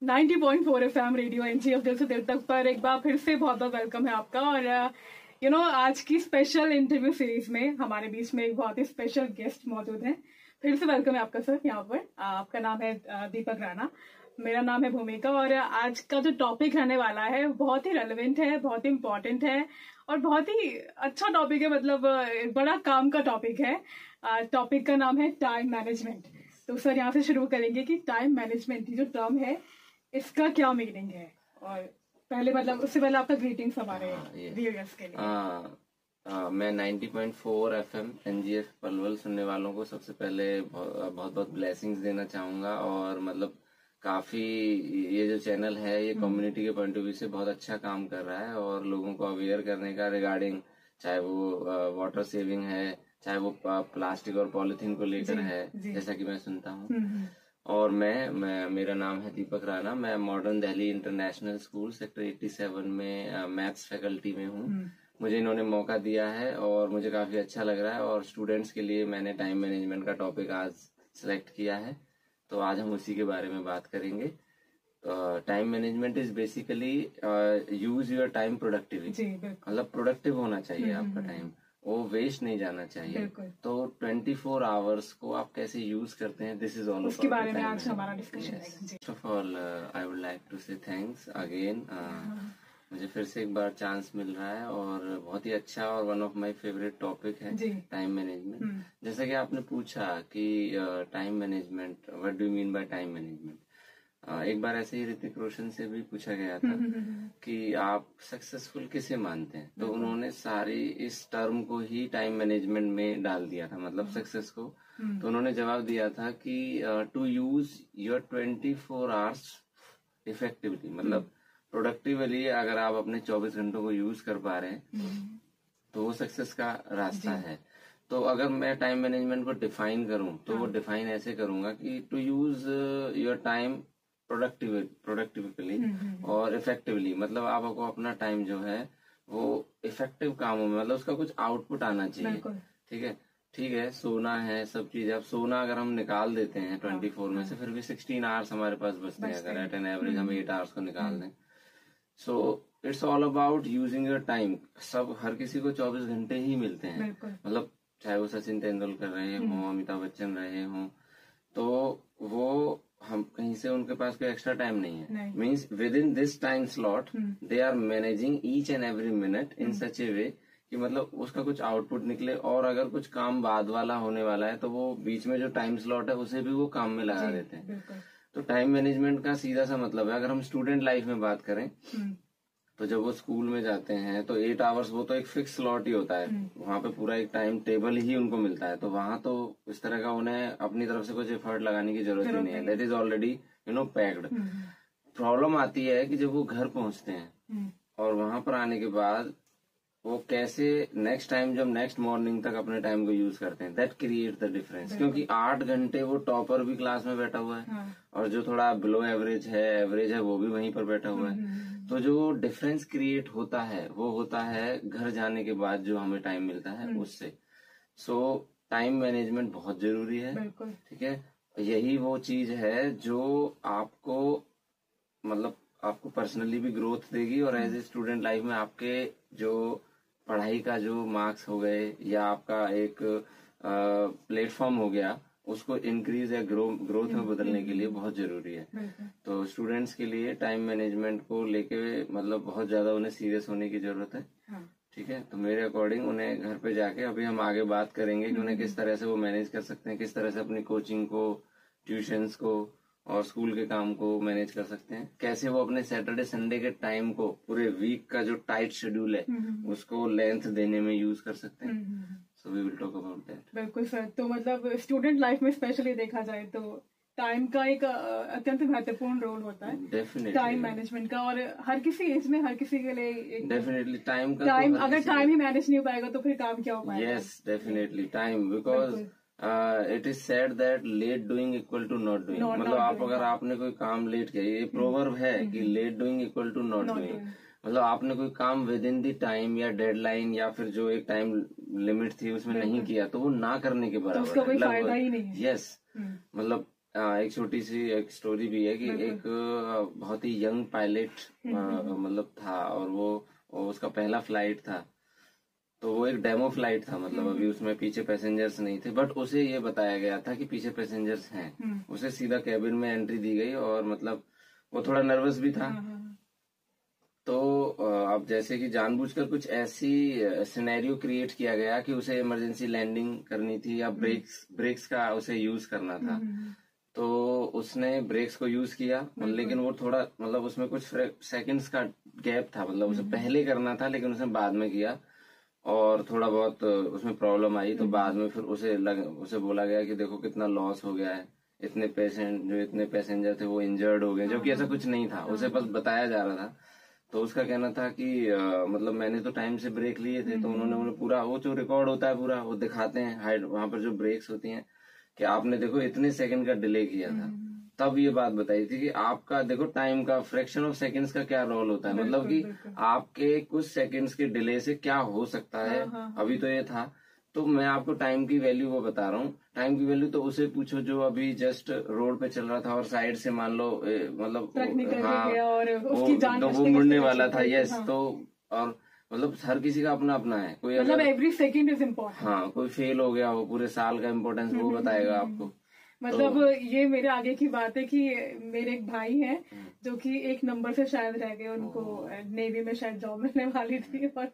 90.4 FM radio NGF दिल से दिल तक पर एक बार फिर से बहुत बहुत वेलकम है आपका। और आज की स्पेशल इंटरव्यू सीरीज में हमारे बीच में एक बहुत ही स्पेशल गेस्ट मौजूद हैं। फिर से वेलकम है आपका सर यहाँ पर। आपका नाम है दीपक राणा, मेरा नाम है भूमिका। और आज का जो टॉपिक रहने वाला है बहुत ही रेलेवेंट है, बहुत ही इम्पोर्टेंट है और बहुत ही अच्छा टॉपिक है। मतलब बड़ा काम का टॉपिक है। टॉपिक का नाम है टाइम मैनेजमेंट। तो सर यहाँ से शुरू करेंगे कि टाइम मैनेजमेंट जो टर्म है इसका क्या मीनिंग है। और पहले मतलब उससे पहले आपका ग्रीटिंग्स हमारे व्यूअर्स के लिए। मैं 90.4 FM एनजीएफ पलवल सुनने वालों को सबसे पहले बहुत बहुत ब्लेसिंग्स देना चाहूंगा। और मतलब काफी ये जो चैनल है ये कम्युनिटी के पॉइंट ऑफ व्यू से बहुत अच्छा काम कर रहा है और लोगों को अवेयर करने का रिगार्डिंग, चाहे वो वाटर सेविंग है, चाहे वो प्लास्टिक और पॉलिथीन को लेकर है, जैसा कि मैं सुनता हूँ। और मैं मेरा नाम है दीपक राणा। मैं modern Delhi international school sector 87 में मैथ्स फैकल्टी में हूँ। मुझे इन्होंने मौका दिया है और मुझे काफी अच्छा लग रहा है। और स्टूडेंट्स के लिए मैंने टाइम मैनेजमेंट का टॉपिक आज सिलेक्ट किया है, तो आज हम उसी के बारे में बात करेंगे। Time management is basically use your time productively. मतलब प्रोडक्टिव होना चाहिए आपका टाइम, वो वेस्ट नहीं जाना चाहिए। तो 24 आवर्स को आप कैसे यूज करते हैं, दिस इज ऑल उसके बारे में आज हमारा डिस्कशन है। First of all I would like to say thanks again. मुझे फिर से एक बार चांस मिल रहा है और बहुत ही अच्छा और one of my favourite topic है टाइम मैनेजमेंट। जैसा कि आपने पूछा कि time management, what do you mean by time management. एक बार ऐसे ही ऋतिक रोशन से भी पूछा गया था कि आप सक्सेसफुल किसे मानते हैं, तो उन्होंने सारी इस टर्म को ही टाइम मैनेजमेंट में डाल दिया था, मतलब सक्सेस को। तो उन्होंने जवाब दिया था कि to use your 24 hours effectively, मतलब प्रोडक्टिवली अगर आप अपने 24 घंटों को यूज कर पा रहे हैं तो वो सक्सेस का रास्ता है। तो अगर मैं टाइम मैनेजमेंट को डिफाइन करूं तो वो डिफाइन ऐसे करूंगा कि to use your time productively और इफेक्टिवली। मतलब आपको अपना टाइम जो है वो इफेक्टिव कामों में, मतलब उसका कुछ आउटपुट आना चाहिए। ठीक है, सोना है सब चीज। अब सोना अगर हम निकाल देते हैं 24 में से, फिर भी 16 आवर्स हमारे पास बचते हैं। अगर एट एन एवरेज हम 8 आवर्स को निकाल दें। So it's all about using your time. सब हर किसी को 24 घंटे ही मिलते हैं, मतलब चाहे वो सचिन तेंदुलकर रहे हों, अमिताभ बच्चन रहे हों, तो वो हम कहीं से उनके पास कोई एक्स्ट्रा टाइम नहीं है। Means with in this time slot they are managing each and every minute in such a way कि मतलब उसका कुछ आउटपुट निकले। और अगर कुछ काम बाद वाला होने वाला है तो वो बीच में जो टाइम स्लॉट है उसे भी वो काम में लगा देते हैं। तो टाइम मैनेजमेंट का सीधा सा मतलब है, अगर हम स्टूडेंट लाइफ में बात करें तो जब वो स्कूल में जाते हैं तो 8 आवर्स वो तो एक फिक्स स्लॉट ही होता है, वहां पे पूरा एक टाइम टेबल ही उनको मिलता है। तो वहां तो इस तरह का उन्हें अपनी तरफ से कुछ एफर्ट लगाने की जरूरत ही नहीं है, that is already packed. Problem आती है कि जब वो घर पहुंचते हैं और वहां पर आने के बाद वो कैसे नेक्स्ट टाइम, जब नेक्स्ट मॉर्निंग तक अपने टाइम को यूज करते हैं, दैट क्रिएट द डिफरेंस। क्योंकि 8 घंटे वो टॉपर भी क्लास में बैठा हुआ है और जो थोड़ा बिलो एवरेज है वो भी वहीं पर बैठा हुआ है। तो जो डिफरेंस क्रिएट होता है वो होता है घर जाने के बाद जो हमें टाइम मिलता है उससे। सो टाइम मैनेजमेंट बहुत जरूरी है। ठीक है, यही वो चीज है जो आपको, मतलब आपको पर्सनली भी ग्रोथ देगी और एज ए स्टूडेंट लाइफ में आपके जो पढ़ाई का जो मार्क्स हो गए या आपका एक प्लेटफॉर्म हो गया, उसको इंक्रीज या ग्रोथ में बदलने के लिए बहुत जरूरी है। तो स्टूडेंट्स के लिए टाइम मैनेजमेंट को लेके मतलब बहुत ज्यादा उन्हें सीरियस होने की जरूरत है। ठीक है, तो मेरे अकॉर्डिंग उन्हें घर पे जाके अभी हम आगे बात करेंगे कि उन्हें किस तरह से वो मैनेज कर सकते हैं, किस तरह से अपनी कोचिंग को, ट्यूशंस को और स्कूल के काम को मैनेज कर सकते हैं, कैसे वो अपने सैटरडे संडे के टाइम को पूरे वीक का जो टाइट शेड्यूल है उसको लेंथ देने में यूज कर सकते हैं। So we will talk about that. बिल्कुल सर। तो मतलब स्टूडेंट लाइफ में स्पेशली देखा जाए तो टाइम का एक अत्यंत महत्वपूर्ण रोल होता है डेफिनेटली टाइम मैनेजमेंट का। और हर किसी एज में हर किसी के लिए डेफिनेटली टाइम अगर टाइम ही मैनेज नहीं हो पाएगा तो फिर काम क्या हो पाएगा। Yes definitely time, because it is said that late doing equal to not doing. मतलब आप अगर आपने कोई काम लेट किया, ये प्रोवर्ब है कि late doing equal to not doing. मतलब आपने कोई काम विद इन दी टाइम या डेडलाइन या फिर जो एक टाइम लिमिट थी उसमें नहीं किया तो वो ना करने के बराबर तो उसका कोई फायदा ही नहीं है। यस मतलब एक छोटी सी एक स्टोरी भी है कि एक बहुत ही यंग पायलट मतलब था, और वो उसका पहला फ्लाइट था। तो वो एक डेमो फ्लाइट था, मतलब अभी उसमें पीछे पैसेंजर्स नहीं थे, बट उसे ये बताया गया था कि पीछे पैसेंजर्स हैं। उसे सीधा कैबिन में एंट्री दी गई, और मतलब वो थोड़ा नर्वस भी था। तो अब जैसे कि जानबूझकर कुछ ऐसी सिनेरियो क्रिएट किया गया कि उसे इमरजेंसी लैंडिंग करनी थी, या ब्रेक्स का उसे यूज करना था। तो उसने ब्रेक्स को यूज किया, लेकिन वो थोड़ा मतलब उसमें कुछ सेकंड्स का गैप था, मतलब उसे पहले करना था लेकिन उसने बाद में किया, और थोड़ा बहुत उसमें प्रॉब्लम आई। तो बाद में फिर उसे बोला गया कि देखो कितना लॉस हो गया है, इतने पैसेंजर थे वो इंजर्ड हो गए, जबकि ऐसा कुछ नहीं था, उसे बस बताया जा रहा था। तो उसका कहना था कि मतलब मैंने तो टाइम से ब्रेक लिए थे। तो उन्होंने पूरा वो जो रिकॉर्ड होता है पूरा वो दिखाते हैं हाइड, वहां पर जो ब्रेक्स होती हैं कि आपने देखो इतने सेकंड का डिले किया था। तब ये बात बताई थी कि आपका देखो टाइम का फ्रैक्शन ऑफ सेकंड्स का क्या रोल होता है, मतलब कि आपके कुछ सेकंड्स के डिले से क्या हो सकता है। अभी तो ये था, तो मैं आपको टाइम की वैल्यू वो बता रहा हूँ। टाइम की वैल्यू तो उसे पूछो जो अभी जस्ट रोड पे चल रहा था और साइड से मान लो मतलब वो मुड़ने वाला था। यस, तो और मतलब हर किसी का अपना अपना है, कोई मतलब एवरी सेकंड इज इम्पोर्टेंट। हाँ, कोई फेल हो गया हो, पूरे साल का इम्पोर्टेंस वो बताएगा आपको। मतलब ये मेरे आगे की बात है कि मेरे एक भाई हैं जो कि एक नंबर से शायद रह गए, उनको नेवी में शायद जॉब मिलने वाली थी, और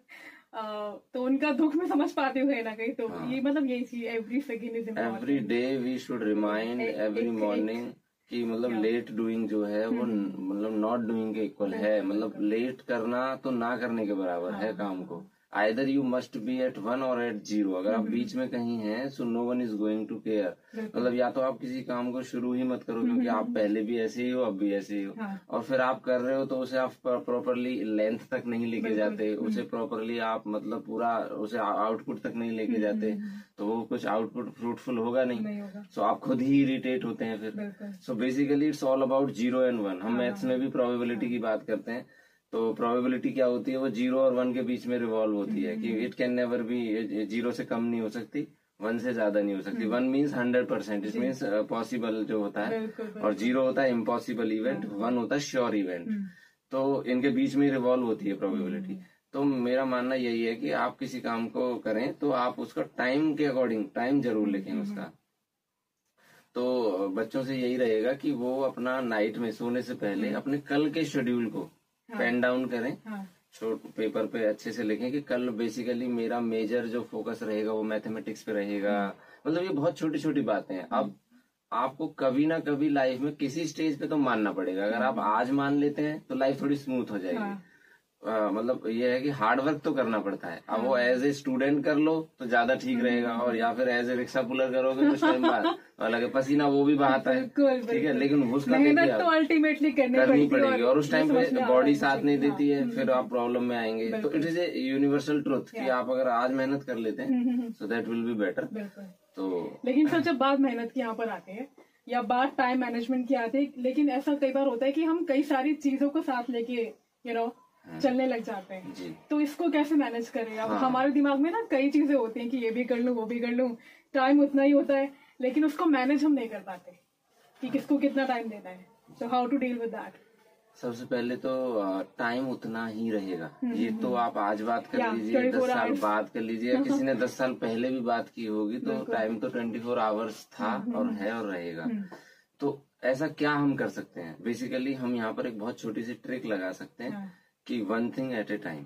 तो उनका दुख में समझ पाते हुए ना कहीं। तो ये मतलब यही चीज every second is important. Every day we should remind every morning कि मतलब लेट डूइंग जो है वो मतलब नॉट डूइंग के इक्वल है। मतलब लेट करना तो ना करने के बराबर है काम को। Either you must be at 1 और एट 0। अगर आप बीच में कहीं हैं so no one is going to care. मतलब या तो आप किसी काम को शुरू ही मत करो क्योंकि आप पहले भी ऐसे ही हो, अब भी ऐसे ही हो, और फिर आप कर रहे हो तो उसे आप प्रॉपरली लेंथ तक नहीं लेके जाते, उसे प्रॉपरली आप मतलब पूरा उसे आउटपुट तक नहीं लेके जाते, तो वो कुछ आउटपुट फ्रूटफुल होगा नहीं। सो आप खुद ही इरिटेट होते हैं फिर। So basically it's all about 0 and 1। हम मैथ्स में भी प्रोबेबिलिटी की बात करते हैं, तो प्रोबेबिलिटी क्या होती है, वो 0 और 1 के बीच में रिवॉल्व होती है कि इट कैन नेवर बी 0 से कम नहीं हो सकती, 1 से ज्यादा नहीं हो सकती। 1 मीन्स 100%, इट मीन्स पॉसिबल जो होता है, और 0 होता है इम्पॉसिबल इवेंट, 1 होता है श्योर इवेंट। तो इनके बीच में रिवॉल्व होती है प्रोबेबिलिटी। तो मेरा मानना यही है कि आप किसी काम को करें तो आप उसका टाइम के अकॉर्डिंग टाइम जरूर लिखें उसका। तो बच्चों से यही रहेगा कि वो अपना नाइट में सोने से पहले अपने कल के शेड्यूल को पेन डाउन करें, छोट पेपर पे अच्छे से लिखें कि कल बेसिकली मेरा मेजर जो फोकस रहेगा वो मैथमेटिक्स पे रहेगा। मतलब ये बहुत छोटी छोटी बातें हैं। अब आपको कभी ना कभी लाइफ में किसी स्टेज पे तो मानना पड़ेगा। अगर आप आज मान लेते हैं तो लाइफ थोड़ी स्मूथ हो जाएगी। मतलब ये है कि हार्ड वर्क तो करना पड़ता है। अब वो एज ए स्टूडेंट कर लो तो ज्यादा ठीक रहेगा, और या फिर एज ए रिक्शा पुलर करोगे कुछ टाइम बाद, अलग पसीना वो भी बहाता है, ठीक है, लेकिन उसका मेहनत तो अल्टीमेटली करनी पड़ेगी, और उस टाइम पे बॉडी साथ नहीं देती है, फिर आप प्रॉब्लम में आएंगे। तो it is a universal truth कि आप अगर आज मेहनत कर लेते हैं so that will be better. तो लेकिन सर जब बात मेहनत की यहाँ पर आते हैं या बात टाइम मैनेजमेंट की आती है, लेकिन ऐसा कई बार होता है कि हम कई सारी चीजों को साथ लेके चलने लग जाते हैं, तो इसको कैसे मैनेज करें? अब हमारे दिमाग में ना कई चीजें होती हैं कि ये भी कर लूं वो भी कर लूं, टाइम उतना ही होता है, लेकिन उसको मैनेज हम नहीं कर पाते कि किसको कितना टाइम देना है। So how to deal with that? सबसे पहले तो टाइम उतना ही रहेगा। ये तो आप आज बात कर लीजिए, 10 साल बाद कर लीजिए, किसी ने 10 साल पहले भी बात की होगी, तो टाइम तो 24 आवर्स था और है और रहेगा। तो ऐसा क्या हम कर सकते हैं? बेसिकली हम यहाँ पर एक बहुत छोटी सी ट्रिक लगा सकते हैं कि 1 थिंग एट ए टाइम।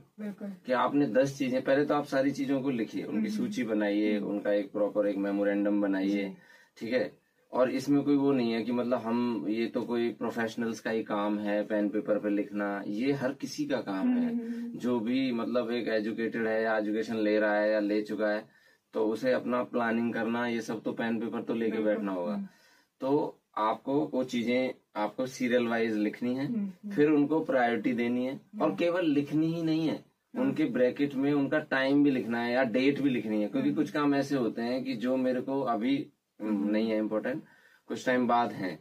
कि आपने 10 चीजें, पहले तो आप सारी चीजों को लिखिए, उनकी सूची बनाइए, उनका एक प्रॉपर एक मेमोरेंडम बनाइए, ठीक है। और इसमें कोई वो नहीं है कि मतलब हम ये तो कोई प्रोफेशनल्स का ही काम है पेन पेपर पे लिखना, ये हर किसी का काम है। जो भी मतलब एक एजुकेटेड है या एजुकेशन ले रहा है या ले चुका है, तो उसे अपना प्लानिंग करना ये सब तो पेन पेपर तो लेके बैठना होगा। तो आपको वो चीजें आपको सीरियल वाइज लिखनी है, फिर उनको प्रायोरिटी देनी है, और केवल लिखनी ही नहीं है, उनके ब्रैकेट में उनका टाइम भी लिखना है या डेट भी लिखनी है। क्योंकि कुछ काम ऐसे होते हैं कि जो मेरे को अभी नहीं है इम्पोर्टेंट, कुछ टाइम बाद है,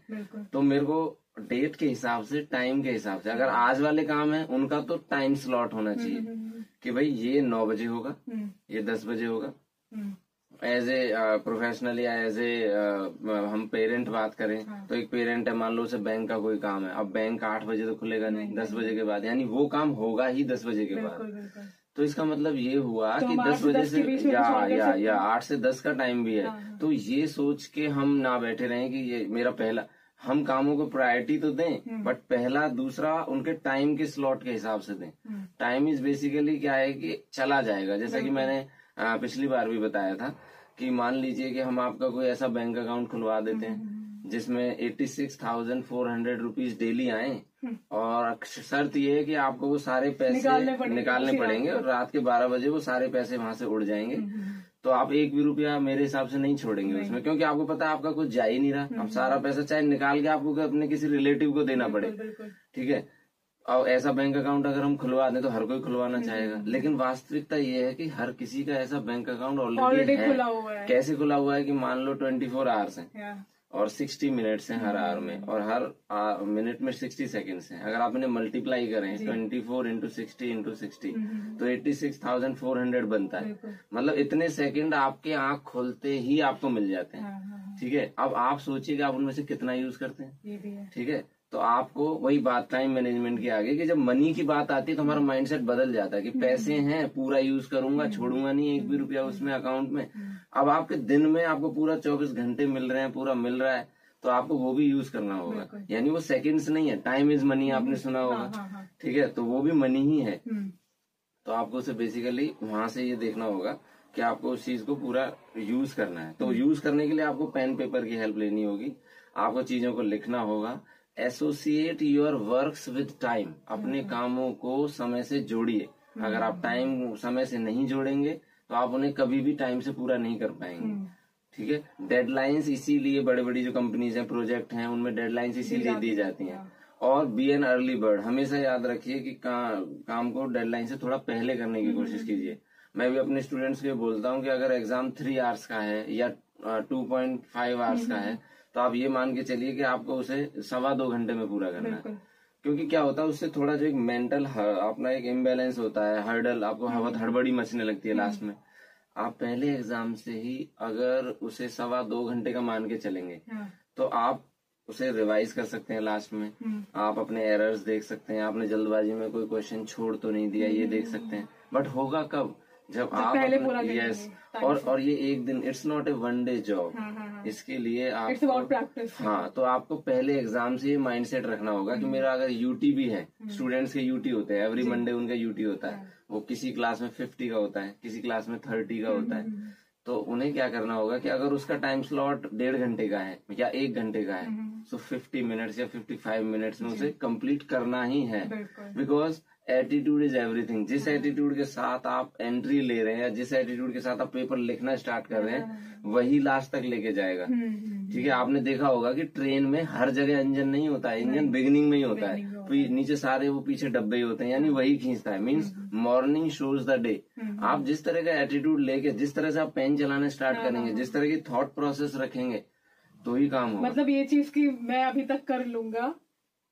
तो मेरे को डेट के हिसाब से टाइम के हिसाब से, अगर आज वाले काम है उनका तो टाइम स्लॉट होना चाहिए कि भाई ये 9 बजे होगा, ये 10 बजे होगा, एज ए प्रोफेशनल या एज ए हम पेरेंट बात करें, तो एक पेरेंट है, मान लो उसे बैंक का कोई काम है, अब बैंक 8 बजे तो खुलेगा नहीं, 10 बजे के बाद, यानी वो काम होगा ही 10 बजे के बाद। तो इसका मतलब ये हुआ कि 10 बजे से या 8 से 10 का टाइम भी है। तो ये सोच के हम ना बैठे रहें कि ये मेरा पहला, हम कामों को प्रायोरिटी तो दें, बट पहला दूसरा उनके टाइम के स्लॉट के हिसाब से दें। टाइम इज बेसिकली क्या है कि चला जाएगा। जैसा कि मैंने पिछली बार भी बताया था कि मान लीजिए कि हम आपका कोई ऐसा बैंक अकाउंट खुलवा देते हैं जिसमें 86,400 रुपीज डेली आए, और शर्त ये है कि आपको वो सारे पैसे निकालने पड़ेंगे और रात के 12 बजे वो सारे पैसे वहां से उड़ जाएंगे। तो आप एक भी रुपया मेरे हिसाब से नहीं छोड़ेंगे उसमें, क्योंकि आपको पता है आपका कुछ जा ही नहीं रहा। अब सारा पैसा चाहे निकाल के आपको अपने किसी रिलेटिव को देना पड़े, ठीक है। और ऐसा बैंक अकाउंट अगर हम खुलवा दें तो हर कोई खुलवाना चाहेगा, लेकिन वास्तविकता ये है कि हर किसी का ऐसा बैंक अकाउंट ऑलरेडी खुला हुआ है। कैसे खुला हुआ है कि मान लो 24 आवर्स है और 60 मिनट्स हैं हर आवर में, और हर मिनट में 60 सेकंड्स हैं। अगर आप इन्हें मल्टीप्लाई करें 24 इंटू 60 इंटू 60 तो 86,400 बनता है। मतलब इतने सेकंड आपके आंख खोलते ही आपको मिल जाते हैं, ठीक है। अब आप सोचिए कि आप उनमें से कितना यूज करते हैं, ठीक है। तो आपको वही बात टाइम मैनेजमेंट की आगे कि जब मनी की बात आती है तो हमारा माइंडसेट बदल जाता है कि पैसे हैं, पूरा यूज करूंगा, छोड़ूंगा नहीं एक भी रुपया उसमें अकाउंट में। अब आपके दिन में आपको पूरा 24 घंटे मिल रहे हैं, पूरा मिल रहा है, तो आपको वो भी यूज करना होगा। यानी वो सेकंड्स नहीं है, टाइम इज मनी, आपने सुना होगा, ठीक है। तो वो भी मनी ही है। तो आपको उसे बेसिकली वहां से ये देखना होगा कि आपको उस चीज को पूरा यूज करना है। तो यूज करने के लिए आपको पेन पेपर की हेल्प लेनी होगी, आपको चीजों को लिखना होगा। Associate your works with time, अपने कामों को समय से जोड़िए। अगर आप टाइम समय से नहीं जोड़ेंगे तो आप उन्हें कभी भी टाइम से पूरा नहीं कर पाएंगे, ठीक है। डेडलाइंस इसीलिए बड़े बड़ी जो कंपनीज हैं, प्रोजेक्ट हैं, उनमें डेडलाइंस इसीलिए दी जाती हैं। और बी एन अर्ली बर्ड, हमेशा याद रखिए कि काम को डेडलाइन से थोड़ा पहले करने की कोशिश कीजिए। मैं भी अपने स्टूडेंट्स को बोलता हूँ कि अगर एग्जाम 3 आवर्स का है या 2.5 आवर्स का है तो आप ये मान के चलिए कि आपको उसे 2.25 घंटे में पूरा करना है। क्योंकि क्या होता है उससे थोड़ा जो एक मेंटल अपना एक इम्बैलेंस होता है, हर्डल, आपको हड़बड़ी मचने लगती है लास्ट में। आप पहले एग्जाम से ही अगर उसे 2.25 घंटे का मान के चलेंगे तो आप उसे रिवाइज कर सकते हैं। लास्ट में आप अपने एरर्स देख सकते हैं, आपने जल्दबाजी में कोई क्वेश्चन छोड़ तो नहीं दिया, ये देख सकते हैं। बट होगा कब, जब आप पहले पूरा यस और ये एक दिन, it's not a 1 day job. इसके लिए आप हाँ, तो आपको पहले एग्जाम से ये माइंडसेट रखना होगा कि मेरा अगर यूटी भी है, स्टूडेंट्स के यूटी होते हैं, एवरी मंडे उनका यूटी होता है, वो किसी क्लास में 50 का होता है, किसी क्लास में 30 का होता है। तो उन्हें क्या करना होगा कि अगर उसका टाइम स्लॉट 1.5 घंटे का है या 1 घंटे का है, तो 50 मिनट्स या 55 मिनट्स में उसे कंप्लीट करना ही है। Because attitude is everything. जिस एटीट्यूड के साथ आप एंट्री ले रहे हैं या जिस एटीट्यूड के साथ आप पेपर लिखना स्टार्ट कर रहे हैं, वही लास्ट तक लेके जाएगा, ठीक है। आपने देखा होगा कि ट्रेन में हर जगह इंजन नहीं होता है, इंजन बिगिनिंग में ही होता है, नीचे सारे वो पीछे डब्बे ही होते हैं, यानी वही खींचता है। Means morning shows the day. आप जिस तरह का एटीट्यूड लेके, जिस तरह से आप पेन चलाना स्टार्ट करेंगे, जिस तरह की थॉट प्रोसेस रखेंगे, तो ही काम होगा। मतलब ये चीज की मैं अभी तक कर लूंगा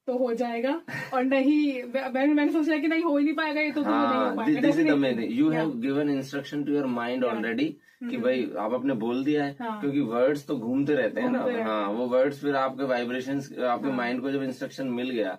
तो हो जाएगा, और नहीं मैंने सोचा कि नहीं हो ही नहीं पाएगा ये, तो नहीं हो पाएगा। You have given instruction to your mind already कि भाई आप आपने बोल दिया है, क्योंकि वर्ड्स तो घूमते रहते हैं ना। हाँ, वो वर्ड्स फिर आपके वाइब्रेशंस, आपके माइंड को जब इंस्ट्रक्शन मिल गया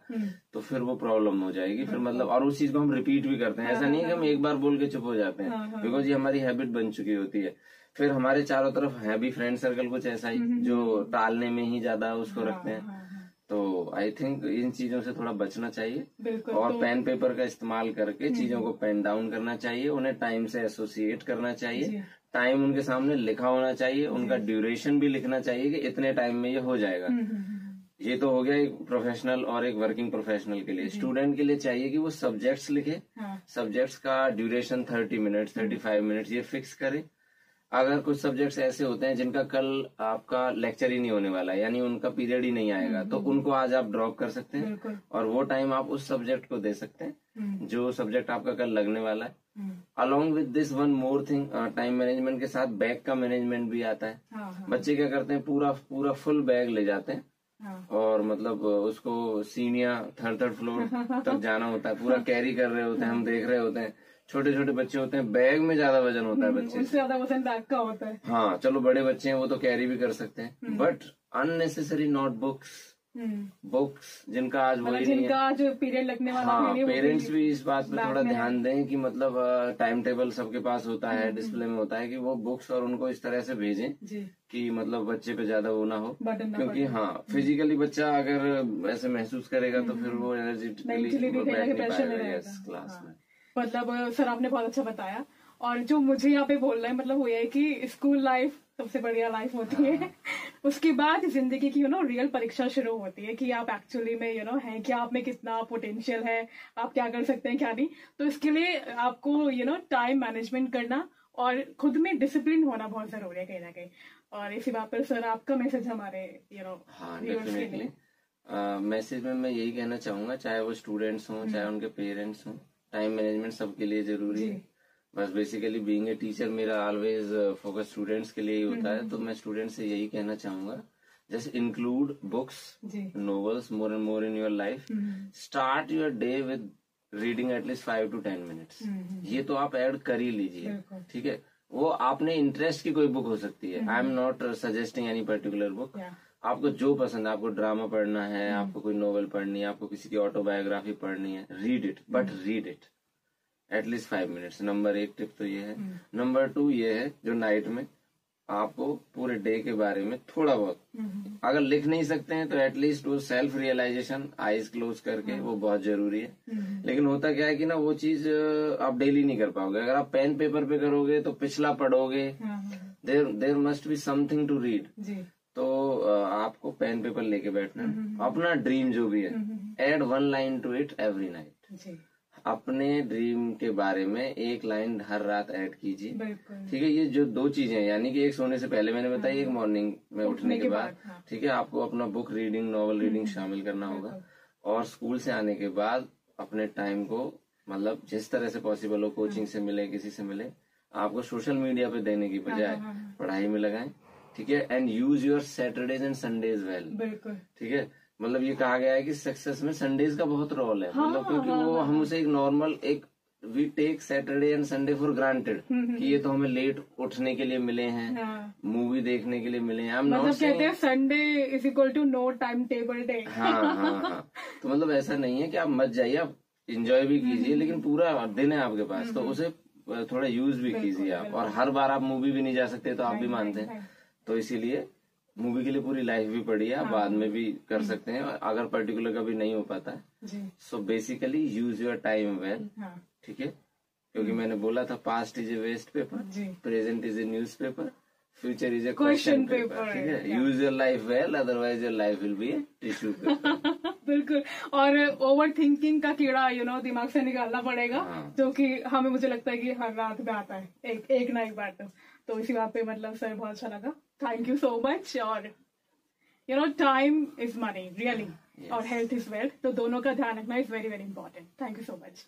तो फिर वो प्रॉब्लम हो जाएगी। फिर मतलब, और उस चीज को हम रिपीट भी करते हैं। ऐसा नहीं है कि हम एक बार बोल के चुप हो जाते हैं, बिकॉज ये हमारी हैबिट बन चुकी होती है। फिर हमारे चारों तरफ है भी फ्रेंड सर्कल कुछ ऐसा ही जो टालने में ही ज्यादा उसको रखते हैं। तो आई थिंक इन चीजों से थोड़ा बचना चाहिए, और पेन पेपर का इस्तेमाल करके चीजों को पेन डाउन करना चाहिए, उन्हें टाइम से एसोसिएट करना चाहिए, टाइम उनके सामने लिखा होना चाहिए, उनका ड्यूरेशन भी लिखना चाहिए कि इतने टाइम में ये हो जाएगा। ये तो हो गया एक प्रोफेशनल और एक वर्किंग प्रोफेशनल के लिए। स्टूडेंट के लिए चाहिए कि वो सब्जेक्ट्स लिखे, सब्जेक्ट्स का ड्यूरेशन 30 मिनट्स 35 मिनट्स ये फिक्स करे। अगर कुछ सब्जेक्ट्स ऐसे होते हैं जिनका कल आपका लेक्चर ही नहीं होने वाला है, यानी उनका पीरियड ही नहीं आएगा, तो उनको आज आप ड्रॉप कर सकते हैं और वो टाइम आप उस सब्जेक्ट को दे सकते हैं जो सब्जेक्ट आपका कल लगने वाला है। Along with this one more thing, time management के साथ बैग का मैनेजमेंट भी आता है। बच्चे क्या करते हैं, पूरा फुल बैग ले जाते हैं और मतलब उसको सीढ़ियां 3rd फ्लोर तक जाना होता है, पूरा कैरी कर रहे होते हैं, हम देख रहे होते हैं। छोटे छोटे बच्चे होते हैं, बैग में ज्यादा वजन होता है बच्चे उससे ज्यादा वजन बैग का होता है। हाँ चलो बड़े बच्चे हैं वो तो कैरी भी कर सकते हैं, बट अननेसेसरी नोटबुक्स, बुक्स जिनका आज वही नहीं है, जिनका जो पीरियड लगने वाला हाँ पेरेंट्स भी इस बात पे थोड़ा ध्यान दें कि मतलब टाइम टेबल सबके पास होता है, डिस्प्ले में होता है, कि वो बुक्स और उनको इस तरह से भेजें कि मतलब बच्चे पे ज्यादा वो ना हो, क्योंकि हाँ फिजिकली बच्चा अगर ऐसे महसूस करेगा तो फिर वो एनर्जेटिकली बैठ नहीं पाएगा क्लास में। मतलब सर आपने बहुत अच्छा बताया, और जो मुझे यहाँ पे बोलना है मतलब वो ये है कि स्कूल लाइफ सबसे बढ़िया लाइफ होती है। उसके बाद जिंदगी की रियल परीक्षा शुरू होती है कि आप एक्चुअली में हैं क्या, आप में कितना पोटेंशियल है, आप क्या कर सकते हैं क्या नहीं। तो इसके लिए आपको टाइम मैनेजमेंट करना और खुद में डिसिप्लिन होना बहुत जरूरी है कहीं ना कहीं। और इसी बात पर सर आपका मैसेज हमारे व्यूअर्स के लिए। मैसेज में मैं यही कहना चाहूंगा, चाहे वो स्टूडेंट्स हों चाहे उनके पेरेंट्स हों, टाइम मैनेजमेंट सबके लिए जरूरी है। बस बेसिकली बीइंग ए टीचर मेरा ऑलवेज फोकस स्टूडेंट्स के लिए ही होता है, तो मैं स्टूडेंट्स से यही कहना चाहूंगा, just include books, novels more and more in your life. Start your day with reading at least 5 to 10 minutes। ये तो आप ऐड कर ही लीजिए, ठीक है। वो आपने इंटरेस्ट की कोई बुक हो सकती है, I am not suggesting any particular book. आपको जो पसंद है, आपको ड्रामा पढ़ना है, आपको कोई नॉवेल पढ़नी है, आपको किसी की ऑटोबायोग्राफी पढ़नी है, read it, but read it at least 5 minutes। Number 1 tip तो ये है। नंबर 2 ये है, जो नाइट में आपको पूरे डे के बारे में थोड़ा बहुत, अगर लिख नहीं सकते हैं तो एटलीस्ट वो सेल्फ रियलाइजेशन आईज क्लोज करके, वो बहुत जरूरी है। लेकिन होता क्या है कि ना वो चीज आप डेली नहीं कर पाओगे। अगर आप पेन पेपर पे करोगे तो पिछला पढ़ोगे, there must be something to read. तो आपको पेन पेपर लेके बैठना है, अपना ड्रीम जो भी है add 1 line to it every night. अपने ड्रीम के बारे में 1 line हर रात ऐड कीजिए, ठीक है। ये जो 2 चीजें, यानी कि एक सोने से पहले मैंने बताई, एक मॉर्निंग में उठने के बाद, ठीक है। आपको अपना बुक रीडिंग, नॉवल रीडिंग शामिल करना होगा। और स्कूल से आने के बाद अपने टाइम को मतलब जिस तरह से पॉसिबल हो, कोचिंग से मिले, किसी से मिले, आपको सोशल मीडिया पे देने की बजाय पढ़ाई में लगाएं, ठीक है। And use your Saturdays and Sundays well, ठीक है। मतलब ये कहा गया है कि सक्सेस में संडेज का बहुत रोल है, मतलब क्योंकि वो हम उसे एक normal we take Saturday and Sunday for granted कि ये तो हमें लेट उठने के लिए मिले हैं, मूवी देखने के लिए मिले हैं। मतलब कहते हैं Sunday is equal to no time table day. हाँ। तो मतलब ऐसा नहीं है कि आप मत जाइए, आप इंजॉय भी कीजिए, लेकिन पूरा दिन है आपके पास तो उसे थोड़ा यूज भी कीजिए आप। और हर बार आप मूवी भी नहीं जा सकते, तो आप भी मानते हैं, तो इसीलिए मूवी के लिए पूरी लाइफ भी पड़ी है, आप बाद में भी कर सकते हैं अगर पर्टिकुलर कभी नहीं हो पाता है। So basically use your time well, ठीक है। क्योंकि मैंने बोला था past is a waste paper, present is a news paper, future is a question paper, ठीक है। Use your life well, otherwise your life will be a tissue paper. बिल्कुल। और ओवर थिंकिंग का कीड़ा दिमाग से निकालना पड़ेगा, जो कि हमें मुझे लगता है कि हर रात में आता है एक ना एक बार। तो इसी बात पे मतलब सर बहुत अच्छा लगा, थैंक यू सो मच। और टाइम इज मनी रियली, और हेल्थ इज वेल्थ, तो दोनों का ध्यान रखना is very very important. Thank you so much.